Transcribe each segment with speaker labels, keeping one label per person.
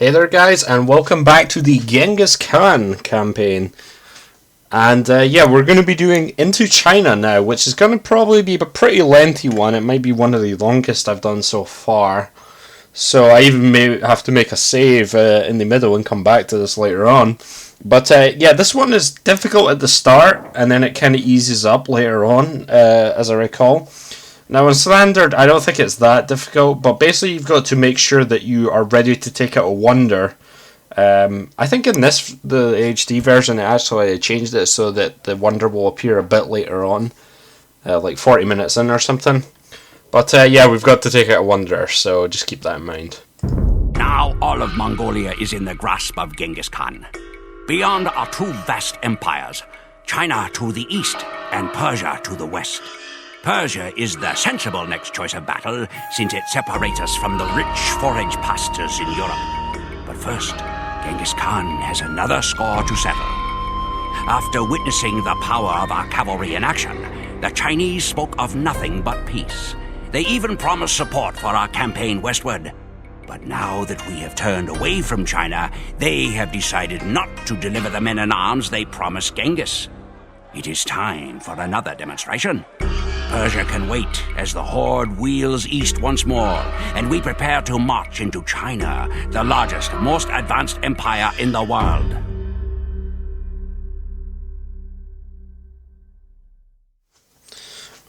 Speaker 1: Hey there guys, and welcome back to the Genghis Khan campaign. And yeah, we're going to be doing Into China now, which is going to probably be a pretty lengthy one. It might be one of the longest I've done so far. So I even may have to make a save in the middle and come back to this later on. But yeah, this one is difficult at the start, and then it kind of eases up later on, as I recall. Now in Standard, I don't think it's that difficult, but basically you've got to make sure that you are ready to take out a wonder. I think in the HD version, it actually changed it so that the wonder will appear a bit later on, like 40 minutes in or something. But yeah, we've got to take out a wonder, so just keep that in mind.
Speaker 2: Now all of Mongolia is in the grasp of Genghis Khan. Beyond are two vast empires, China to the east and Persia to the west. Persia is the sensible next choice of battle, since it separates us from the rich forage pastures in Europe. But first, Genghis Khan has another score to settle. After witnessing the power of our cavalry in action, the Chinese spoke of nothing but peace. They even promised support for our campaign westward. But now that we have turned away from China, they have decided not to deliver the men in arms they promised Genghis. It is time for another demonstration. Persia can wait as the horde wheels east once more, and we prepare to march into China, the largest, most advanced empire in the world.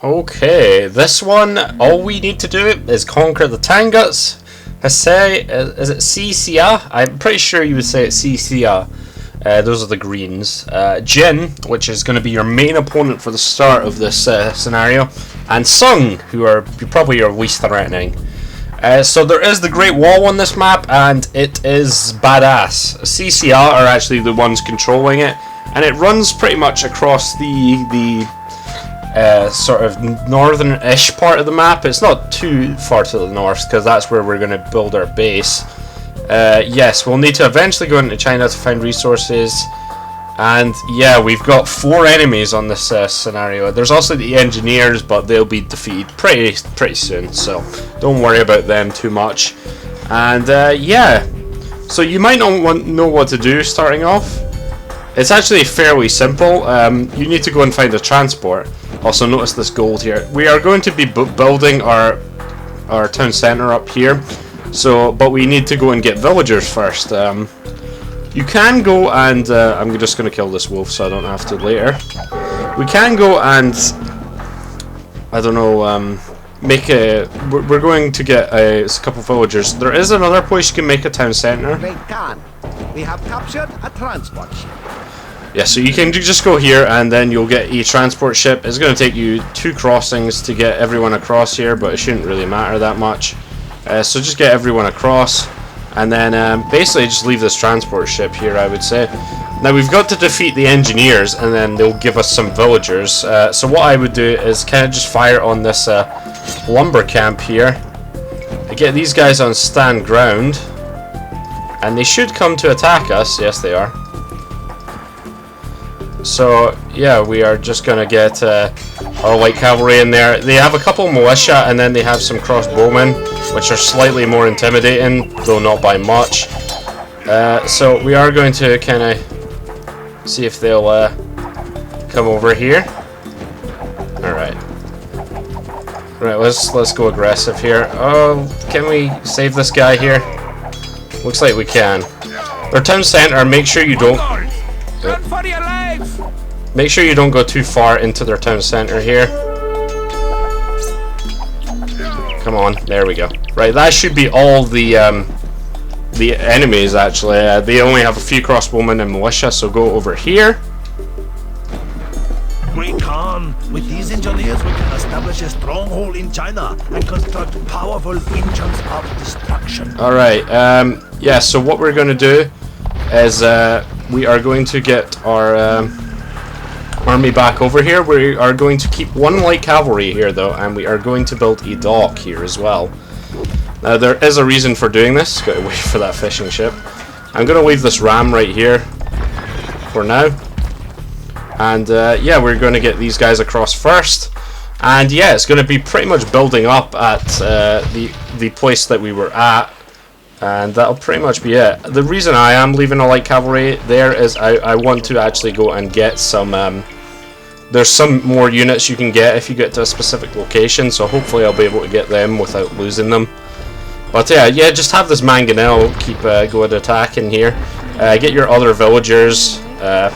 Speaker 1: Okay, this one, all we need to do is conquer the Tanguts. Hsai, is it Xia? I'm pretty sure you would say it's Xia. Those are the greens. Jin, which is going to be your main opponent for the start of this scenario, and Sung, who are probably your least threatening. So there is the Great Wall on this map, and it is badass. CCR are actually the ones controlling it, and it runs pretty much across the sort of northern-ish part of the map. It's not too far to the north, because that's where we're going to build our base. Yes, we'll need to eventually go into China to find resources, and yeah, we've got 4 enemies on this scenario. There's also the engineers, but they'll be defeated pretty soon, so don't worry about them too much. And yeah, so you might not know what to do starting off. It's actually fairly simple. You need to go and find a transport. Also notice this gold here. We are going to be building our town center up here. So, but we need to go and get villagers first. You can go and I'm just going to kill this wolf so I don't have to later. We can go and I don't know, make a. We're going to get a couple villagers. There is another place you can make a town center.
Speaker 3: We have captured a transport ship.
Speaker 1: Yeah, so you can just go here and then you'll get a transport ship. It's going to take you 2 crossings to get everyone across here, but it shouldn't really matter that much. So just get everyone across, and then basically just leave this transport ship here, I would say. Now we've got to defeat the engineers, and then they'll give us some villagers. So what I would do is kind of just fire on this lumber camp here. Get these guys on stand ground, and they should come to attack us. Yes, they are. So yeah, we are just gonna get our light cavalry in there. They have a couple militia, and then they have some crossbowmen, which are slightly more intimidating, though not by much. So we are going to kind of see if they'll come over here. All right. Right, let's go aggressive here. Oh, can we save this guy here? Looks like we can. Our town center. Make sure you don't. Make sure you don't go too far into their town center here. Come on, there we go. Right, that should be all the enemies actually. They only have a few crossbowmen and militia, so go over here.
Speaker 3: Great Khan, with these engineers we can establish a stronghold in China and construct powerful engines of destruction.
Speaker 1: Alright, yeah, so what we're going to do is we are going to get our army back over here. We are going to keep 1 light cavalry here though, and we are going to build a dock here as well. Now there is a reason for doing this. Got to wait for that fishing ship. I'm going to leave this ram right here for now, and yeah, we're going to get these guys across first, and yeah, it's going to be pretty much building up at the place that we were at And that'll pretty much be it. The reason I am leaving a light cavalry there is I want to actually go and get some... there's some more units you can get if you get to a specific location, so hopefully I'll be able to get them without losing them. But yeah, just have this mangonel keep going attacking here. Get your other villagers. I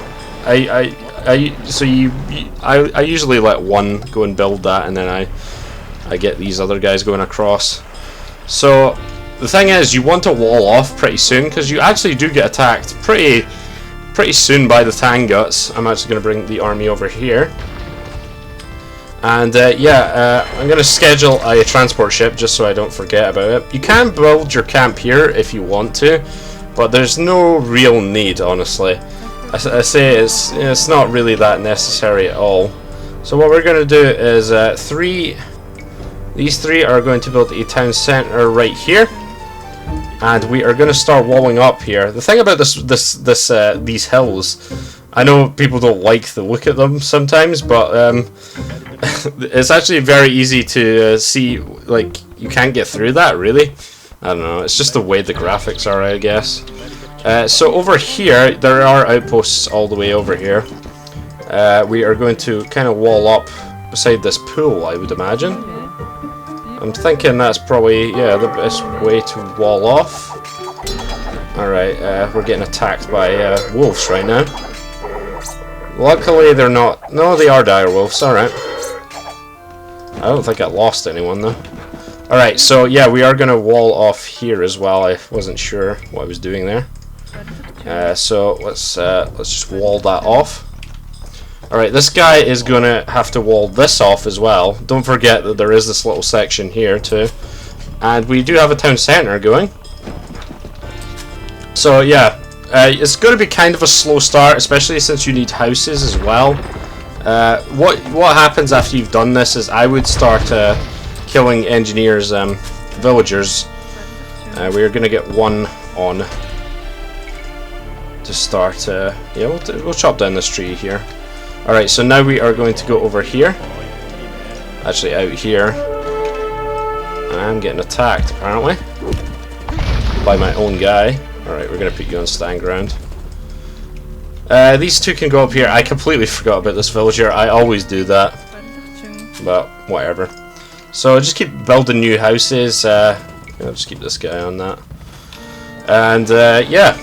Speaker 1: usually let one go and build that, and then I get these other guys going across. So the thing is, you want to wall off pretty soon, because you actually do get attacked pretty soon by the Tanguts. I'm actually going to bring the army over here. And I'm going to schedule a transport ship just so I don't forget about it. You can build your camp here if you want to, but there's no real need, honestly. I say it's not really that necessary at all. So what we're going to do is these three are going to build a town center right here. And we are going to start walling up here. The thing about these hills, I know people don't like the look at them sometimes, but it's actually very easy to see. Like, you can't get through that, really. I don't know. It's just the way the graphics are, I guess. So over here, there are outposts all the way over here. We are going to kind of wall up beside this pool, I would imagine. I'm thinking that's probably, the best way to wall off. Alright, we're getting attacked by wolves right now. Luckily they're not... No, they are dire wolves, alright. I don't think I lost anyone though. Alright, so yeah, we are going to wall off here as well. I wasn't sure what I was doing there. So let's just wall that off. Alright, this guy is going to have to wall this off as well. Don't forget that there is this little section here too. And we do have a town centre going. So yeah, it's going to be kind of a slow start, especially since you need houses as well. What happens after you've done this is I would start killing engineers, villagers. We are going to get one on to start. We'll chop down this tree here. Alright, so now we are going to go over here. Actually, out here. I'm getting attacked, apparently. By my own guy. Alright, we're going to put you on stand ground. These two can go up here. I completely forgot about this villager. I always do that. But, whatever. So, just keep building new houses. I'll just keep this guy on that. And, yeah.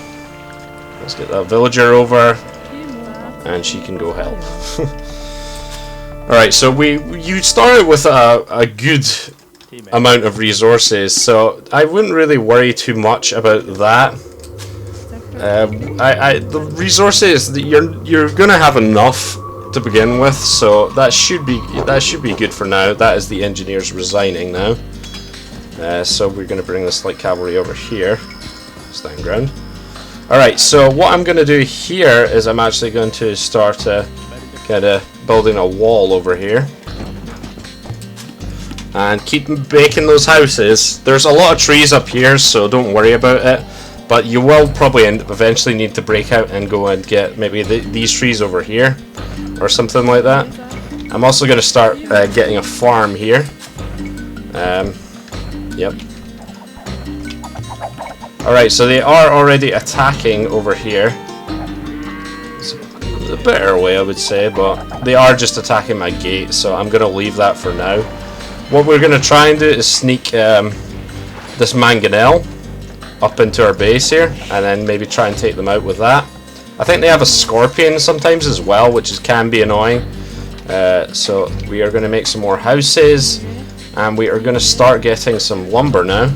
Speaker 1: Let's get that villager over. And she can go help. Alright, so you started with a good amount of resources, so I wouldn't really worry too much about that. The resources, you're gonna have enough to begin with, so that should be good for now. That is the engineers resigning now. So we're gonna bring this light cavalry over here. Stand ground. Alright, so what I'm going to do here is I'm actually going to start kind of building a wall over here. And keep making those houses. There's a lot of trees up here, so don't worry about it. But you will probably eventually need to break out and go and get maybe these trees over here. Or something like that. I'm also going to start getting a farm here. Yep. Alright, so they are already attacking over here. It's a better way, I would say, but they are just attacking my gate, so I'm going to leave that for now. What we're going to try and do is sneak this mangonel up into our base here, and then maybe try and take them out with that. I think they have a scorpion sometimes as well, which can be annoying. So we are going to make some more houses, and we are going to start getting some lumber now.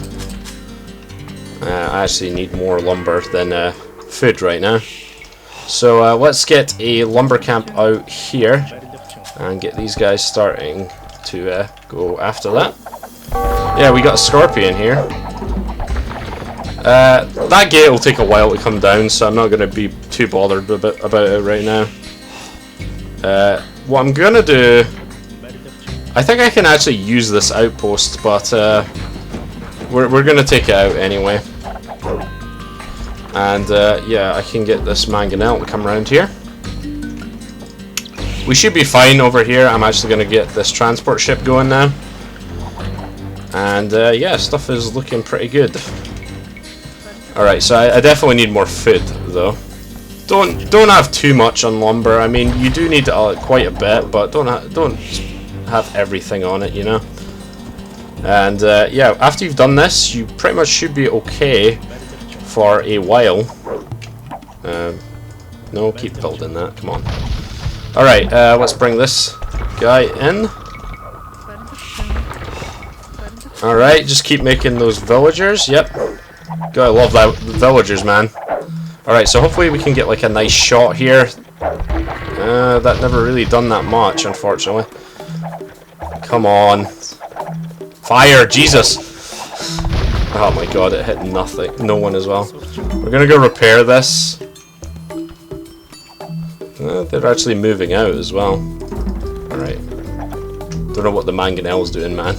Speaker 1: I actually need more lumber than food right now. So let's get a lumber camp out here and get these guys starting to go after that. Yeah, we got a scorpion here. That gate will take a while to come down, so I'm not going to be too bothered about it right now. What I'm going to do... I think I can actually use this outpost, but we're going to take it out anyway. And yeah, I can get this mangonel to come around here. We should be fine over here. I'm actually going to get this transport ship going now. And yeah, stuff is looking pretty good. Alright, so I definitely need more food, though. Don't have too much on lumber. I mean, you do need quite a bit, but don't have everything on it, you know. And yeah, after you've done this, you pretty much should be okay for a while. No, keep building that. Come on. All right, let's bring this guy in. All right, just keep making those villagers. Yep. Gotta love that villagers, man. Alright, so hopefully we can get like a nice shot here. That never really done that much, unfortunately. Come on. Fire, Jesus! Oh my god, it hit nothing. No one as well. We're gonna go repair this. They're actually moving out as well. Alright. Don't know what the mangonel's doing, man.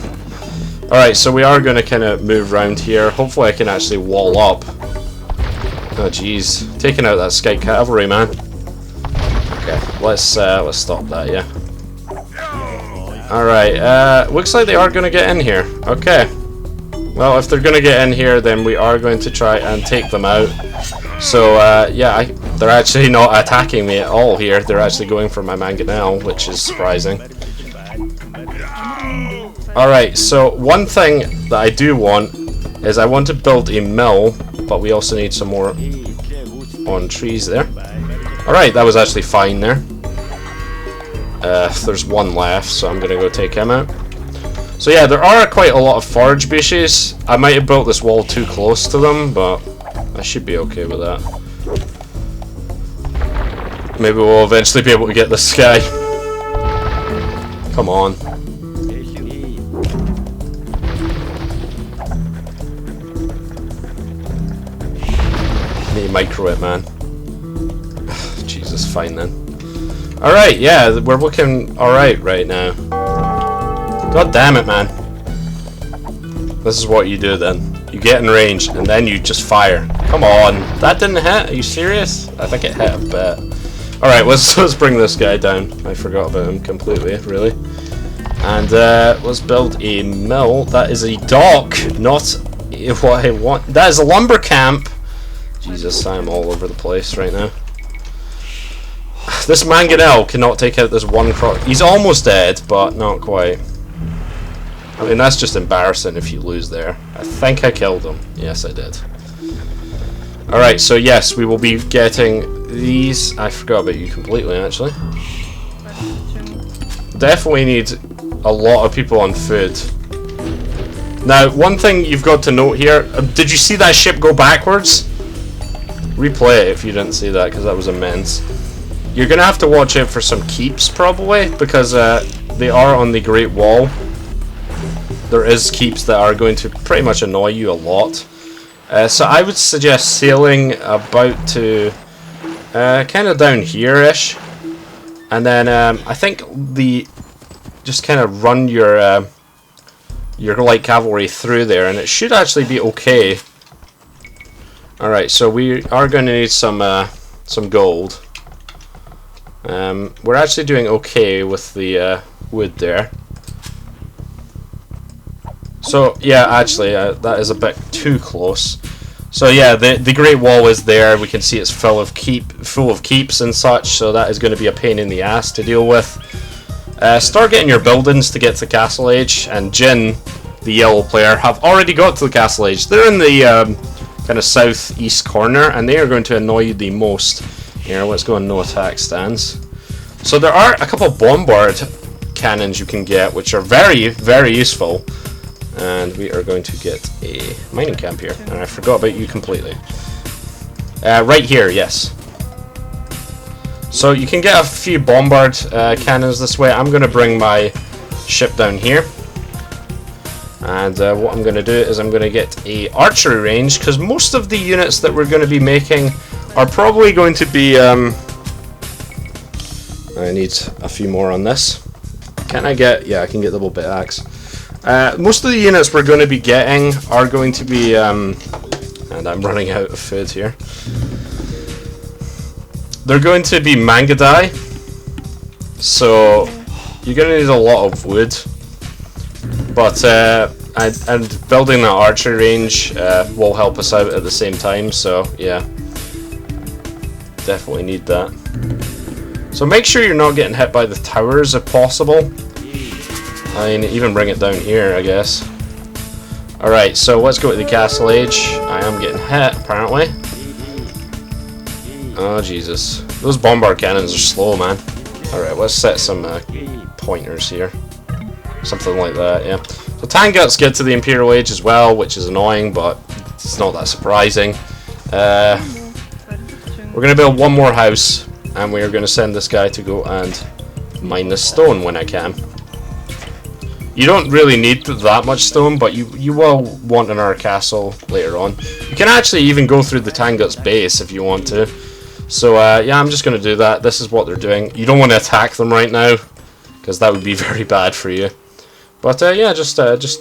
Speaker 1: Alright, so we are gonna kind of move around here. Hopefully I can actually wall up. Oh jeez, taking out that Sky Cavalry, man. Okay, let's stop that, yeah. Alright, looks like they are gonna get in here. Okay. Well, if they're gonna get in here, then we are going to try and take them out. So, yeah, they're actually not attacking me at all here. They're actually going for my mangonel, which is surprising. Alright, so one thing that I do want is I want to build a mill, but we also need some more on trees there. Alright, that was actually fine there. There's one left, so I'm gonna go take him out. So yeah, there are quite a lot of forage bushes. I might have built this wall too close to them, but I should be okay with that. Maybe we'll eventually be able to get this guy. Come on. Micro it, man. Jesus, fine then. Alright, yeah, we're looking alright right now. God damn it, man. This is what you do then. You get in range, and then you just fire. Come on. That didn't hit? Are you serious? I think it hit a bit. Alright, let's bring this guy down. I forgot about him completely, really. And let's build a mill. That is a dock, not what I want. That is a lumber camp. Jesus, I'm all over the place right now. This mangonel cannot take out this one croc. He's almost dead, but not quite. I mean, that's just embarrassing if you lose there. I think I killed him. Yes, I did. Alright, so yes, we will be getting these. I forgot about you completely, actually. Definitely need a lot of people on food. Now, one thing you've got to note here. Did you see that ship go backwards? Replay it if you didn't see that, because that was immense. You're going to have to watch out for some keeps, probably, because they are on the Great Wall. There is keeps that are going to pretty much annoy you a lot. So I would suggest sailing about to kind of down here-ish. And then I think just kind of run your light cavalry through there, and it should actually be okay. Alright, so we are going to need some gold. We're actually doing okay with the wood there. So, yeah, actually, that is a bit too close. So, yeah, the Great Wall is there. We can see it's full of keeps and such, so that is going to be a pain in the ass to deal with. Start getting your buildings to get to Castle Age, and Jin, the yellow player, have already got to the Castle Age. They're in the kind of southeast corner, and they are going to annoy you the most. Here, let's go on no attack stance. So there are a couple bombard cannons you can get, which are very, very useful. And we are going to get a mining camp here. And I forgot about you completely. Right here, yes. So you can get a few bombard cannons this way. I'm going to bring my ship down here. And what I'm going to do is I'm going to get a archery range, because most of the units that we're going to be making are probably going to be... I need a few more on this. Can I get... Yeah, I can get the little bit axe. Most of the units we're going to be getting are going to be... and I'm running out of food here. They're going to be Mangadai. So you're going to need a lot of wood. But and building that archery range will help us out at the same time, so yeah, definitely need that. So make sure you're not getting hit by the towers if possible. I mean, even bring it down here, I guess. Alright, so let's go to the castle age. I am getting hit, apparently. Oh, Jesus. Those bombard cannons are slow, man. Alright, let's set some pointers here. Something like that, yeah. So Tanguts get to the Imperial Age as well, which is annoying, but it's not that surprising. We're going to build one more house, and we are going to send this guy to go and mine the stone when I can. You don't really need that much stone, but you will want another castle later on. You can actually even go through the Tanguts base if you want to. So yeah, I'm just going to do that. This is what they're doing. You don't want to attack them right now, because that would be very bad for you. But yeah, just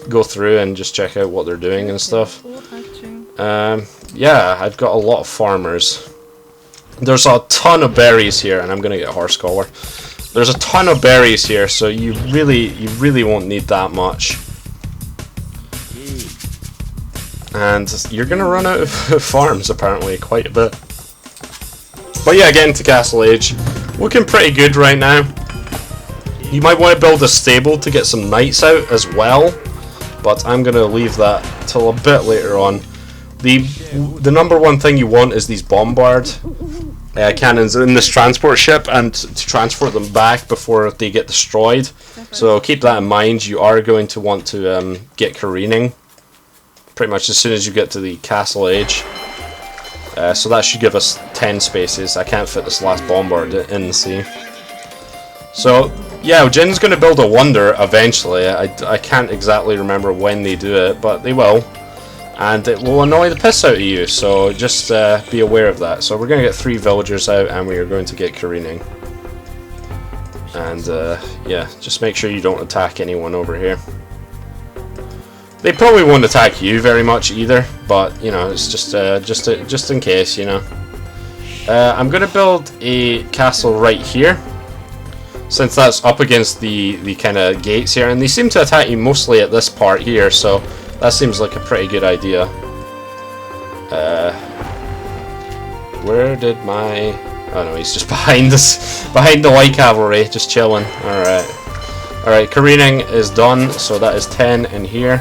Speaker 1: go through and just check out what they're doing and stuff. Yeah, I've got a lot of farmers. There's a ton of berries here, and I'm going to get a horse collar. There's a ton of berries here, so you really won't need that much. And you're going to run out of farms, apparently, quite a bit. But yeah, getting to Castle Age. Looking pretty good right now. You might want to build a stable to get some knights out as well, but I'm going to leave that till a bit later on. The number one thing you want is these bombard cannons in this transport ship, and to transport them back before they get destroyed. So keep that in mind. You are going to want to get careening pretty much as soon as you get to the castle age. So that should give us 10 spaces. I can't fit this last bombard in, see. So yeah, Jin's going to build a wonder eventually. I can't exactly remember when they do it, but they will. And it will annoy the piss out of you, so just be aware of that. So we're going to get 3 villagers out, and we are going to get careening. And yeah, just make sure you don't attack anyone over here. They probably won't attack you very much either, but you know, it's just in case, you know. I'm going to build a castle right here, since that's up against the kind of gates here, and they seem to attack you mostly at this part here, so that seems like a pretty good idea. Where did my... Oh no, he's just behind us, behind the light cavalry, just chilling. Alright, careening is done, so that is 10 in here.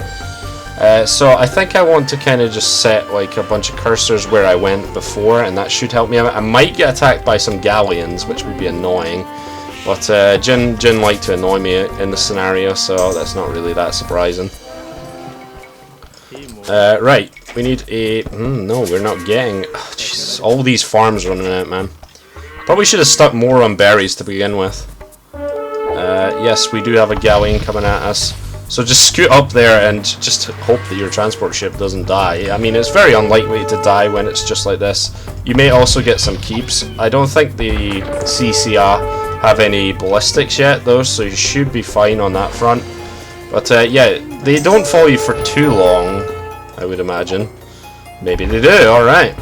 Speaker 1: So I think I want to kind of just set like a bunch of cursors where I went before, and that should help me out. I might get attacked by some galleons, which would be annoying. But Jin liked to annoy me in the scenario, so that's not really that surprising. Right, we need a... no, we're not getting... Oh, Jesus, all these farms running out, man. Probably should have stuck more on berries to begin with. Yes, we do have a galleon coming at us. So just scoot up there and just hope that your transport ship doesn't die. I mean, it's very unlikely to die when it's just like this. You may also get some keeps. I don't think the CCR have any ballistics yet, though, so you should be fine on that front. But yeah, they don't follow you for too long, I would imagine. Maybe they do, alright.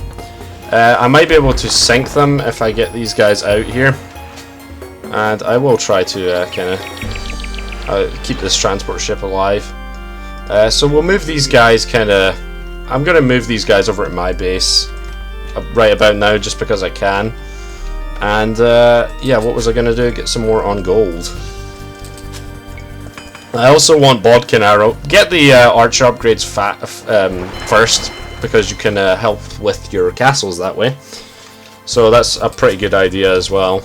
Speaker 1: I might be able to sink them if I get these guys out here. And I will try to kind of keep this transport ship alive. So we'll move these guys kind of... I'm going to move these guys over at my base right about now, just because I can. And yeah, what was I going to do? Get some more on gold. I also want Bodkin Arrow. Get the archer upgrades first, because you can help with your castles that way. So that's a pretty good idea as well.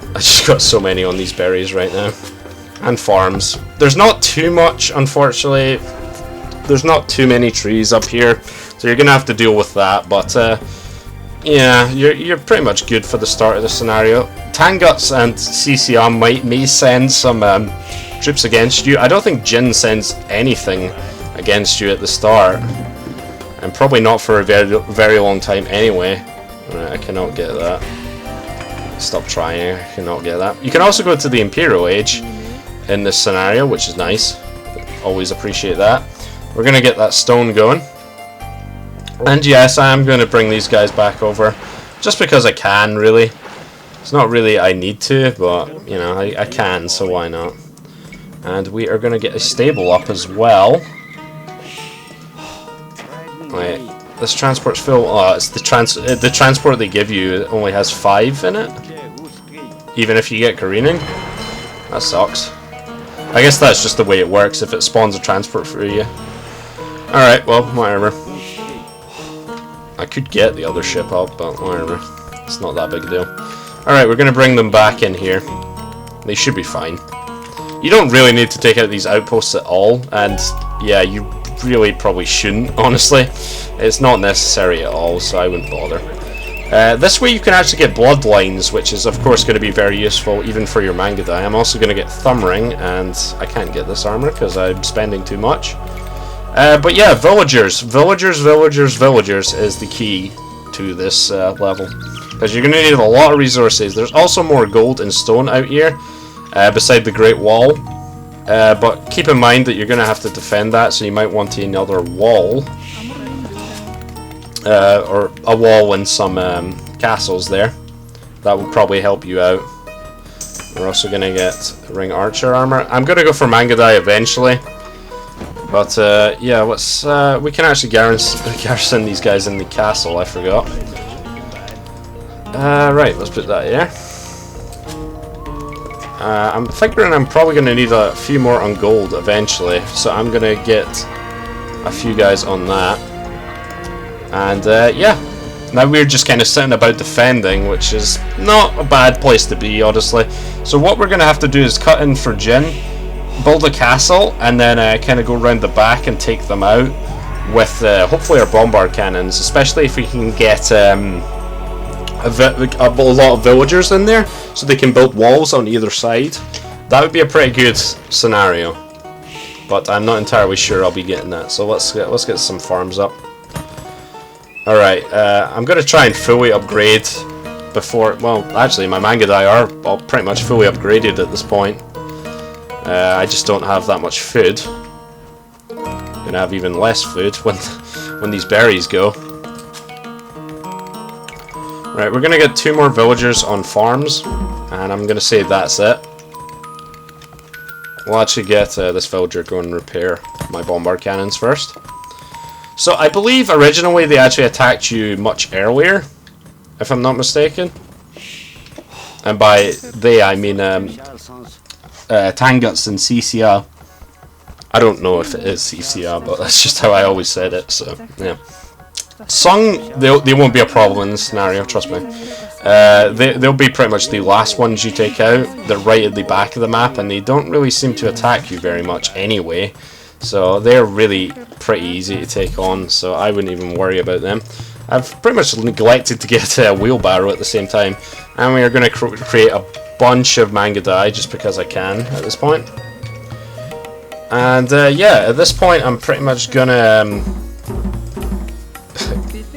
Speaker 1: I just got so many on these berries right now. And farms. There's not too much, unfortunately. There's not too many trees up here, so you're going to have to deal with that. But yeah, you're pretty much good for the start of the scenario. Tanguts and CCR may send some troops against you. I don't think Jin sends anything against you at the start, and probably not for a very long time anyway. Right, I cannot get that. Stop trying, I cannot get that. You can also go to the Imperial Age in this scenario, which is nice. Always appreciate that. We're going to get that stone going. And yes, I am going to bring these guys back over, just because I can, really. It's not really I need to, but, you know, I can, so why not? And we are going to get a stable up as well. Wait, this transport's full. Oh, it's the transport they give you only has 5 in it. Even if you get careening. That sucks. I guess that's just the way it works if it spawns a transport for you. Alright, well, whatever. I could get the other ship up, but whatever. It's not that big a deal. Alright, we're going to bring them back in here. They should be fine. You don't really need to take out these outposts at all, and yeah, you really probably shouldn't, honestly. It's not necessary at all, so I wouldn't bother. This way you can actually get bloodlines, which is of course going to be very useful even for your Mangadai. I'm also going to get thumb ring, and I can't get this armor because I'm spending too much. But yeah, villagers is the key to this level, because you're going to need a lot of resources. There's also more gold and stone out here beside the Great Wall, but keep in mind that you're going to have to defend that, so you might want another wall. Or a wall and some castles there. That would probably help you out. We're also going to get ring archer armor. I'm going to go for Mangadai eventually. But yeah, let's we can actually garrison these guys in the castle, I forgot. Right, let's put that here. I'm figuring I'm probably going to need a few more on gold eventually, so I'm going to get a few guys on that. And yeah, now we're just kind of sitting about defending, which is not a bad place to be, honestly. So what we're going to have to do is cut in for Jin, build a castle, and then kind of go around the back and take them out with hopefully our bombard cannons, especially if we can get a lot of villagers in there so they can build walls on either side. That would be a pretty good scenario, but I'm not entirely sure I'll be getting that. So let's get some farms up. Alright, I'm going to try and fully upgrade before... Well, actually, my Mangadai are all pretty much fully upgraded at this point. I just don't have that much food. I'm going to have even less food when these berries go. Right, we're going to get 2 more villagers on farms, and I'm going to say that's it. We'll actually get this villager go and repair my bombard cannons first. So I believe originally they actually attacked you much earlier, if I'm not mistaken. And by they I mean Tanguts and CCR. I don't know if it is CCR, but that's just how I always said it, so yeah. Sung, they won't be a problem in this scenario, trust me. They'll be pretty much the last ones you take out. They're right at the back of the map, and they don't really seem to attack you very much anyway. So they're really pretty easy to take on, so I wouldn't even worry about them. I've pretty much neglected to get a wheelbarrow at the same time, and we are going to create a bunch of Mangadai just because I can at this point. And yeah, at this point I'm pretty much gonna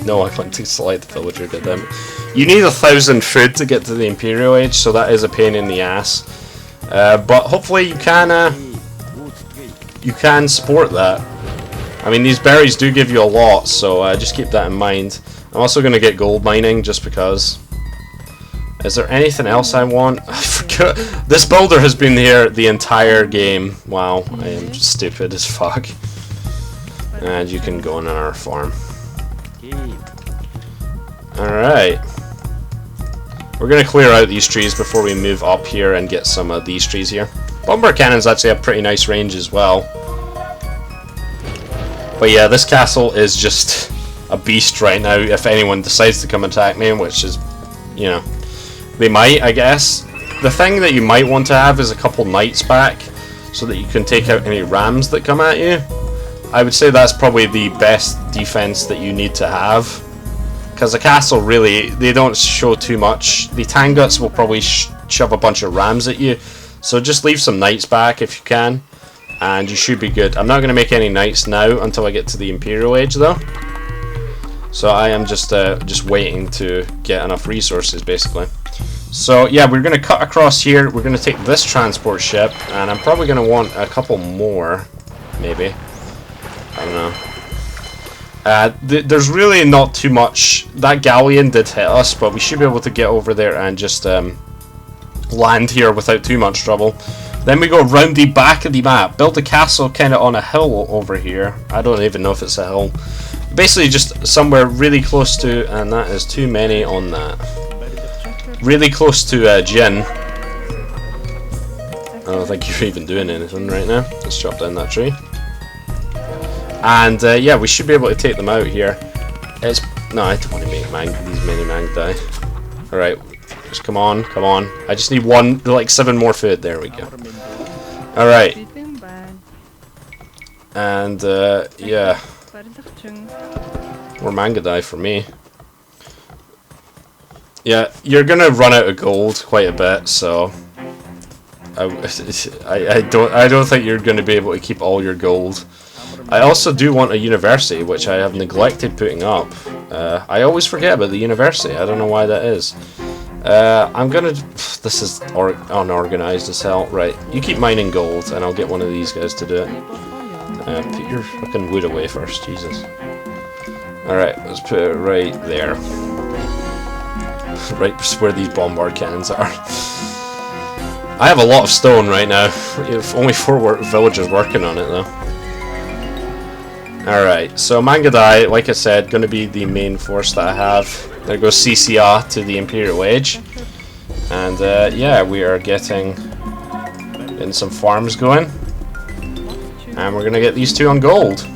Speaker 1: no, I want to select the villager, goddamn. You need 1,000 food to get to the Imperial Age, so that is a pain in the ass. But hopefully you can support that. I mean, these berries do give you a lot, so just keep that in mind. I'm also going to get gold mining just because. Is there anything else I want? I forgot. This builder has been here the entire game. Wow, I am stupid as fuck. And you can go on our farm. Alright. We're going to clear out these trees before we move up here and get some of these trees here. Bombard cannons actually have pretty nice range as well. But yeah, this castle is just a beast right now if anyone decides to come attack me, which is, you know, they might, I guess. The thing that you might want to have is a couple knights back so that you can take out any rams that come at you. I would say that's probably the best defense that you need to have. Because the castle really, they don't show too much. The Tanguts will probably shove a bunch of rams at you. So just leave some knights back if you can. And you should be good. I'm not going to make any knights now until I get to the Imperial Age though. So I am just waiting to get enough resources basically. So yeah, we're going to cut across here. We're going to take this transport ship. And I'm probably going to want a couple more. Maybe. I don't know. There's really not too much. That galleon did hit us, but we should be able to get over there and just land here without too much trouble. Then we go round the back of the map. Build a castle kind of on a hill over here. I don't even know if it's a hill. Basically just somewhere really close to, and that is too many on that. Really close to Jin. I don't think you're even doing anything right now. Let's chop down that tree. And yeah, we should be able to take them out here. No, I don't want to make these many mang die. Alright, just come on, come on. I just need like 7 more food. There we go. Alright. And yeah. More manga die for me. Yeah, you're gonna run out of gold quite a bit, so I don't think you're gonna be able to keep all your gold. I also do want a university, which I have neglected putting up. I always forget about the university. I don't know why that is. I'm gonna. This is unorganized as hell. Right, you keep mining gold, and I'll get one of these guys to do it. Put your fucking wood away first, Jesus. Alright, let's put it right there. Right where these bombard cannons are. I have a lot of stone right now. Only 4 villagers working on it though. Alright, so Mangadai, like I said, going to be the main force that I have. There goes CCR to the Imperial Age. And yeah, we are getting some farms going. And we're going to get these 2 on gold.